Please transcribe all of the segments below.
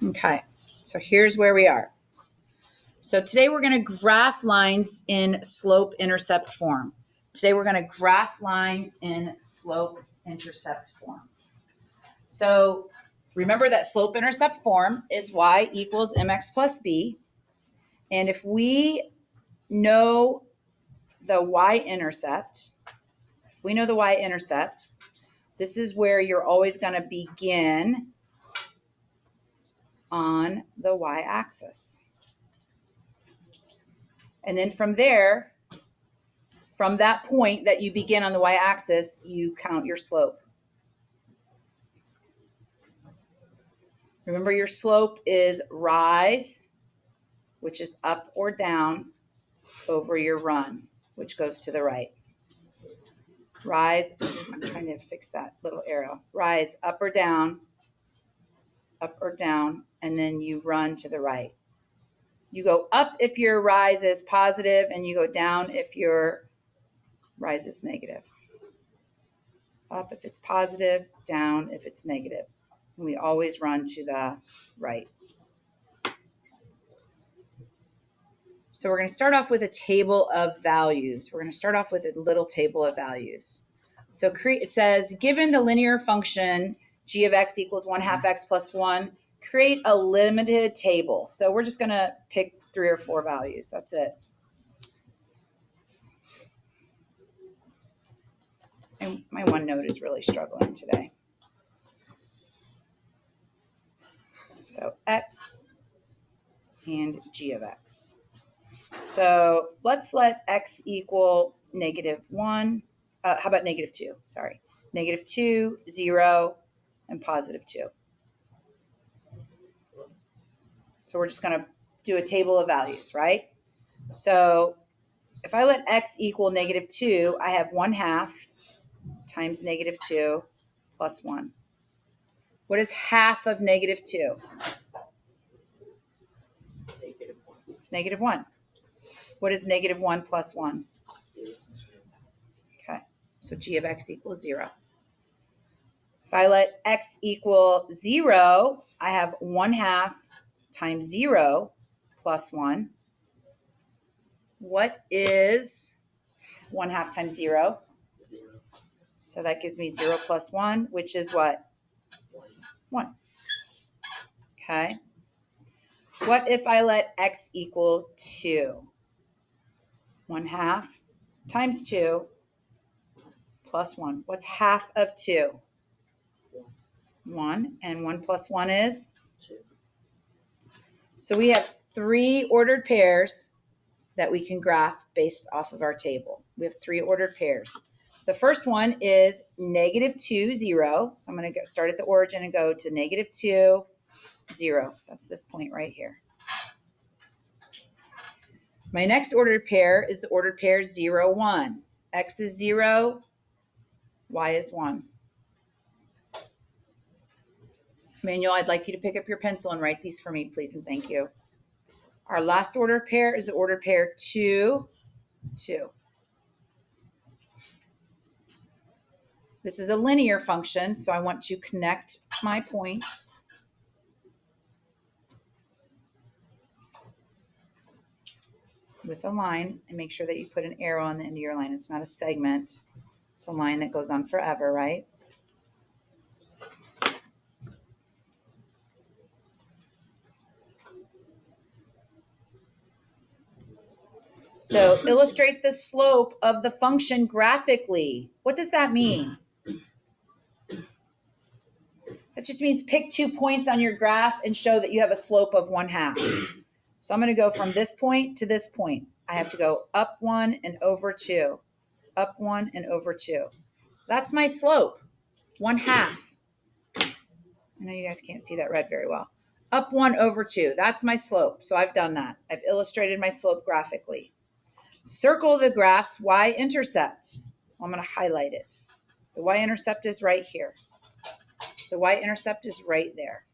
Okay, so here's where we are. So today we're going to graph lines in slope-intercept form. Today we're going to graph lines in slope-intercept form. So remember that slope-intercept form is y equals mx plus b. And if we know the y-intercept, this is where you're always going to begin on the y-axis. And then from there, from that point that you begin on the y-axis, you count your slope. Remember, your slope is rise, which is up or down, over your run, which goes to the right. Rise, I'm trying to fix that little arrow. Rise up or down, and then you run to the right. You go up if your rise is positive, and you go down if your rise is negative. Up if it's positive, down if it's negative. And we always run to the right. So we're going to start off with a table of values. We're going to start off with a little table of values. So it says, given the linear function g of x equals 1/2 x plus 1, create a limited table. So we're just going to pick 3 or 4 values. That's it. And my OneNote is really struggling today. So x and g of x. So let's let x equal -1. How about -2? Sorry. -2, 0, and +2. So we're just going to do a table of values, right? So if I let x equal -2, I have 1/2 times -2 plus 1. What is half of -2? It's -1. What is -1 plus 1? Okay, so g of x equals 0. If I let x equal 0, I have 1/2 times 0 plus 1. What is 1/2 times 0? 0. So that gives me 0 plus 1, which is what? 1. Okay. What if I let x equal 2? 1/2 times 2 plus 1. What's half of 2? 1. And 1 plus 1 is? 2. So we have 3 ordered pairs that we can graph based off of our table. We have 3 ordered pairs. The first one is -2, 0. So I'm going to start at the origin and go to -2, 0. That's this point right here. My next ordered pair is the ordered pair 0, 1. X is 0, y is 1. Manuel, I'd like you to pick up your pencil and write these for me, please, and thank you. Our last ordered pair is the ordered pair 2, 2. This is a linear function, so I want to connect my points. With a line, and make sure that you put an arrow on the end of your line. It's not a segment. It's a line that goes on forever, right? So illustrate the slope of the function graphically. What does that mean? That just means pick 2 points on your graph and show that you have a slope of 1/2. So I'm going to go from this point to this point. I have to go up 1 and over 2. Up 1 and over 2. That's my slope, 1/2. I know you guys can't see that red very well. Up 1 over 2. That's my slope. So I've done that. I've illustrated my slope graphically. Circle the graph's y-intercept. I'm going to highlight it. The y-intercept is right here. The y-intercept is right there.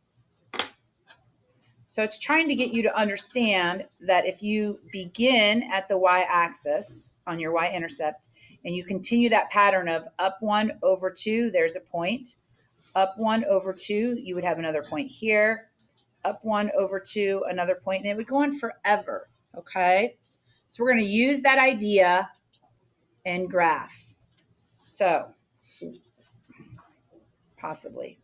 So it's trying to get you to understand that if you begin at the y-axis on your y-intercept and you continue that pattern of up 1 over 2, there's a point. Up 1 over 2, you would have another point here. up 1 over 2, another point, and it would go on forever, okay? So we're going to use that idea and graph. So, possibly.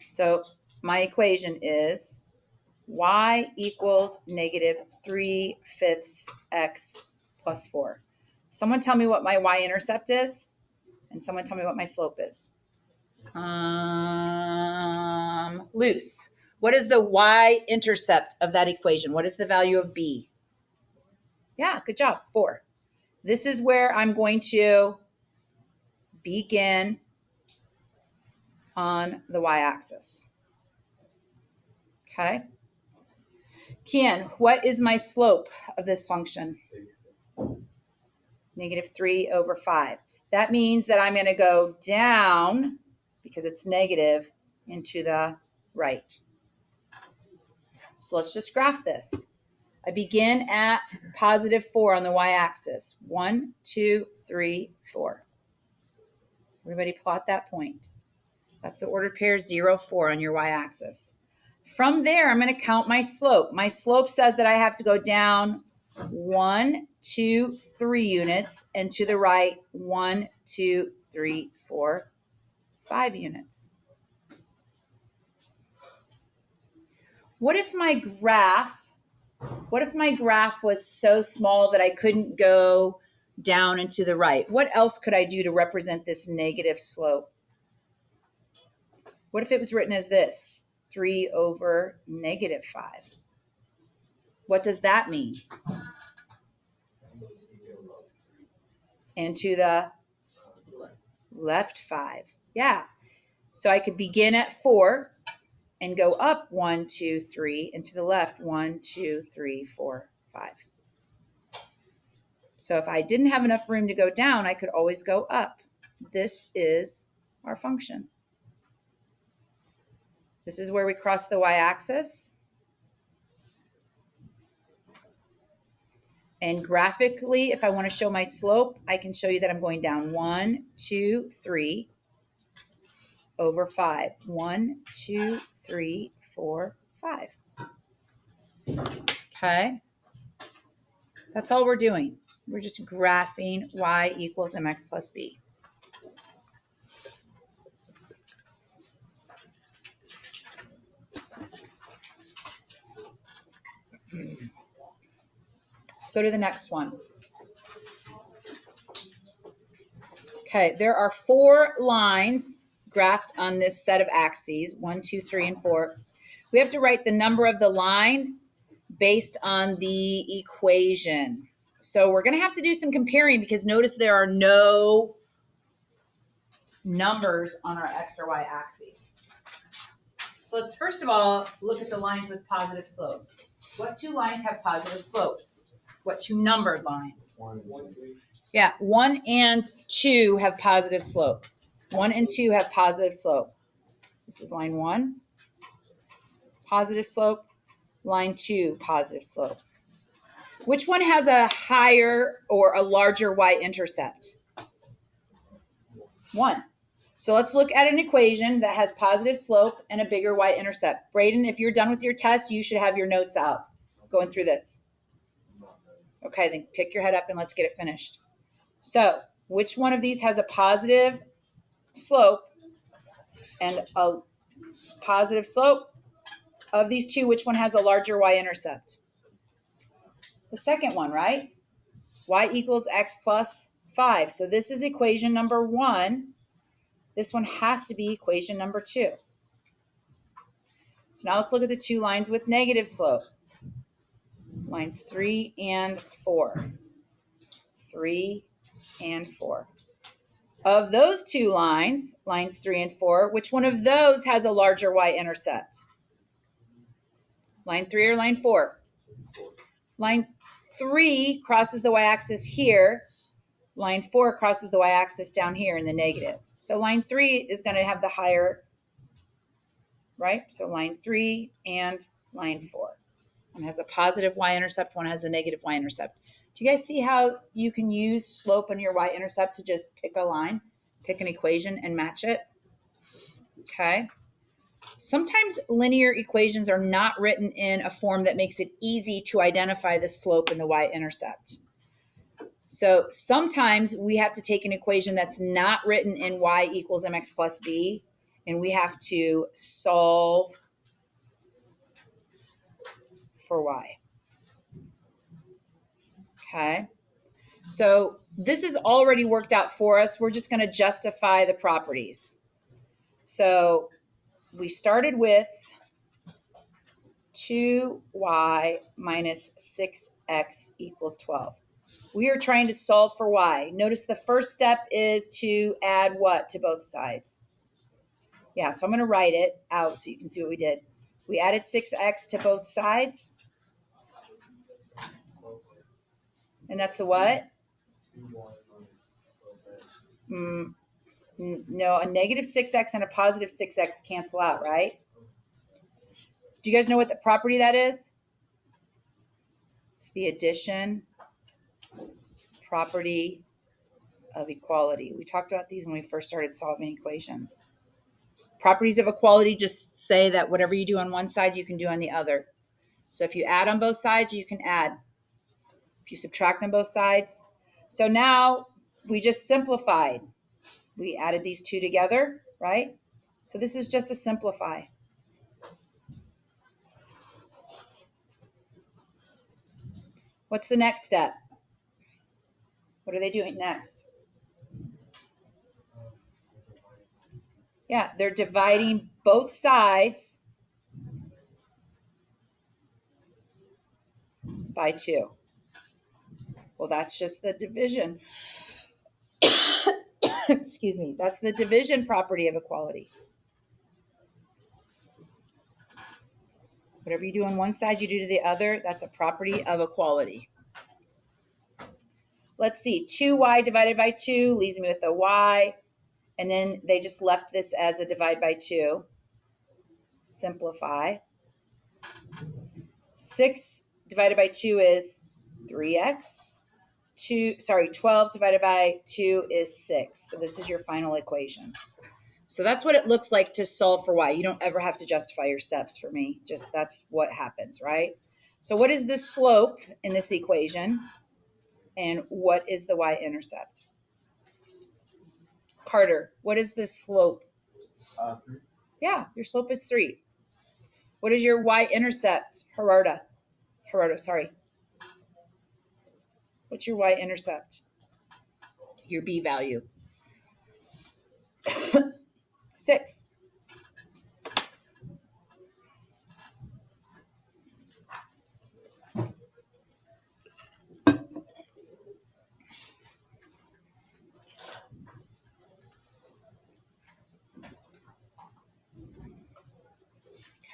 So my equation is y equals negative 3/5 x plus 4. Someone tell me what my y-intercept is, and someone tell me what my slope is. Loose. What is the y-intercept of that equation? What is the value of b? Yeah, good job, 4. This is where I'm going to begin on the y-axis. Okay. Kian, what is my slope of this function? Negative 3 over 5. That means that I'm going to go down, because it's negative, into the right. So let's just graph this. I begin at positive 4 on the y-axis. 1, 2, 3, 4. Everybody plot that point. That's the ordered pair 0, 4 on your y-axis. From there, I'm going to count my slope. My slope says that I have to go down 1, 2, 3 units, and to the right 1, 2, 3, 4, 5 units. What if my graph was so small that I couldn't go down and to the right? What else could I do to represent this negative slope? What if it was written as this? 3 over negative 5. What does that mean? And to the left 5. Yeah. So I could begin at 4 and go up 1, 2, 3, and to the left 1, 2, 3, 4, 5. So if I didn't have enough room to go down, I could always go up. This is our function. This is where we cross the y-axis. And graphically, if I want to show my slope, I can show you that I'm going down 1, 2, 3 over 5. 1, 2, 3, 4, 5. Okay. That's all we're doing. We're just graphing y equals mx plus b. Let's go to the next one. Okay, there are 4 lines graphed on this set of axes, 1, 2, 3, and 4. We have to write the number of the line based on the equation. So we're going to have to do some comparing, because notice there are no numbers on our x or y axes. So let's first of all look at the lines with positive slopes. What 2 lines have positive slopes? What 2 numbered lines? 1, 3. Yeah, 1 and 2 have positive slope. 1 and 2 have positive slope. This is line 1, positive slope. Line 2, positive slope. Which one has a higher or a larger y-intercept? 1. So let's look at an equation that has positive slope and a bigger y-intercept. Braden, if you're done with your test, you should have your notes out going through this. Okay, then pick your head up and let's get it finished. So, which one of these has a positive slope and a positive slope? Of these 2, which one has a larger y-intercept? The second one, right? Y equals x plus 5. So this is equation number 1. This one has to be equation number 2. So now let's look at the 2 lines with negative slope. Lines 3 and 4. 3 and 4. Of those 2 lines, lines 3 and 4, which one of those has a larger y-intercept? Line 3 or line 4? Line 3 crosses the y-axis here. Line 4 crosses the y-axis down here in the negative. So line 3 is going to have the higher, right? So line 3 and line 4. One has a positive y-intercept, one has a negative y-intercept. Do you guys see how you can use slope on your y-intercept to just pick a line, pick an equation, and match it? Okay. Sometimes linear equations are not written in a form that makes it easy to identify the slope and the y-intercept. So sometimes we have to take an equation that's not written in y equals mx plus b, and we have to solve for y. Okay. So this is already worked out for us. We're just going to justify the properties. So we started with 2y minus 6x equals 12. We are trying to solve for y. Notice the first step is to add what to both sides? Yeah, so I'm going to write it out so you can see what we did. We added 6x to both sides. And that's the what? No, a negative 6x and a positive 6x cancel out, right? Do you guys know what the property that is? It's the addition property of equality. We talked about these when we first started solving equations. Properties of equality just say that whatever you do on one side, you can do on the other. So if you add on both sides, you can add. If you subtract on both sides. So now we just simplified. We added these two together, right? So this is just a simplify. What's the next step? What are they doing next? Yeah, they're dividing both sides by 2. Well, that's just the division. Excuse me. That's the division property of equality. Whatever you do on one side, you do to the other. That's a property of equality. Let's see. 2y divided by 2 leaves me with a y. And then they just left this as a divide by 2. Simplify. 6 divided by 2 is 3x. 12 divided by 2 is 6. So this is your final equation. So that's what it looks like to solve for y. You don't ever have to justify your steps for me. Just that's what happens, right? So what is the slope in this equation? And what is the y-intercept? Carter, what is the slope? 3. Yeah, your slope is 3. What is your y-intercept? Gerardo, sorry. What's your y-intercept? Your b value. 6.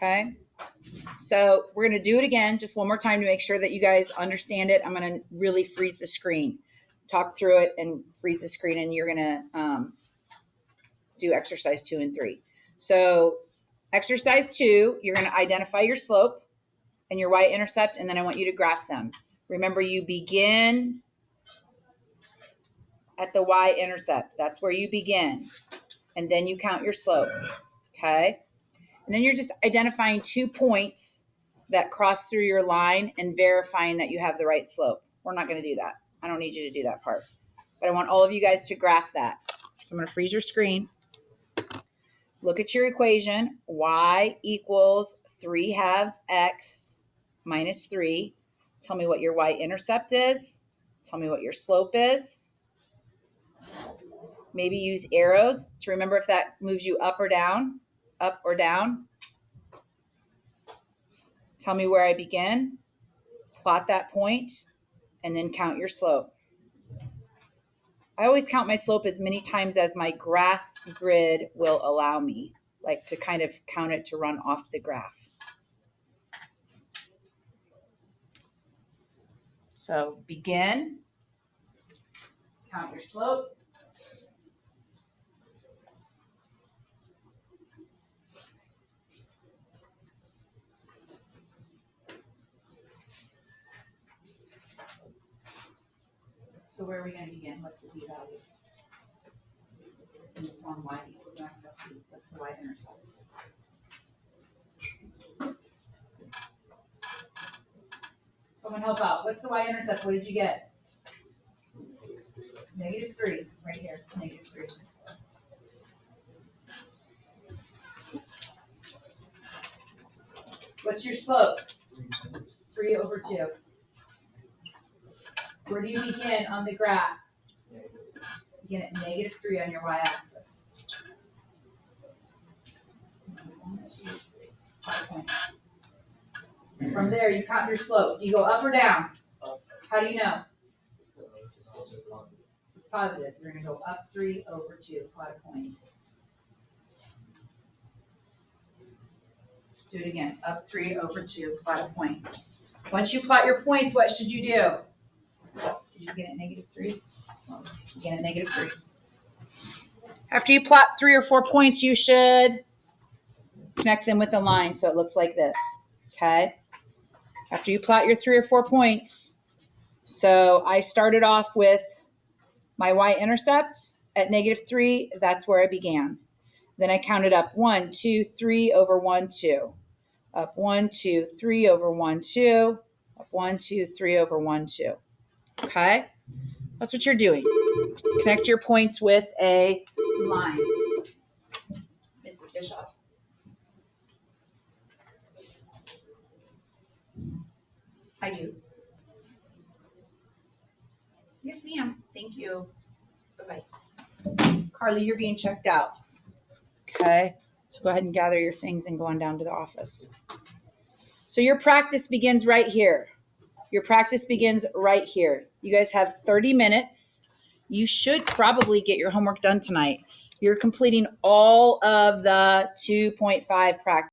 Okay. So we're going to do it again just one more time to make sure that you guys understand it. I'm going to really freeze the screen, talk through it and freeze the screen, and you're going to do exercise 2 and 3. So exercise 2, you're going to identify your slope and your y-intercept, and then I want you to graph them. Remember, you begin at the y-intercept. That's where you begin. And then you count your slope. Okay? And then you're just identifying 2 points that cross through your line and verifying that you have the right slope. We're not going to do that. I don't need you to do that part. But I want all of you guys to graph that. So I'm going to freeze your screen. Look at your equation. Y equals 3/2 x minus 3. Tell me what your y-intercept is. Tell me what your slope is. Maybe use arrows to remember if that moves you up or down. Up or down. Tell me where I begin. Plot that point, and then count your slope. I always count my slope as many times as my graph grid will allow me, like to kind of count it to run off the graph. So begin, count your slope. So where are we going to begin? What's the b value? In the form y equals mx plus b. What's the y-intercept? Someone help out. What's the y-intercept? What did you get? -3, right here, -3. What's your slope? 3/2. Where do you begin on the graph? Begin at -3 on your y-axis. 1, 2, 3, 5 points. From there, you count your slope. Do you go up or down? How do you know? It's positive. You're going to go up 3/2, plot a point. Do it again. Up 3/2, plot a point. Once you plot your points, what should you do? Did you begin at -3? Well, begin at -3. After you plot 3 or 4 points, you should connect them with a line so it looks like this. Okay? After you plot your 3 or 4 points, so I started off with my y-intercept at -3. That's where I began. Then I counted up 1, 2, 3/1, 2. Up 1, 2, 3/1, 2. Up 1, 2, 3/1, 2. Okay? That's what you're doing. Connect your points with a line. Mrs. Bischoff. I do. Yes, ma'am. Thank you. Bye-bye. Carly, you're being checked out. Okay? So go ahead and gather your things and go on down to the office. So your practice begins right here. Your practice begins right here. You guys have 30 minutes. You should probably get your homework done tonight. You're completing all of the 2.5 practice.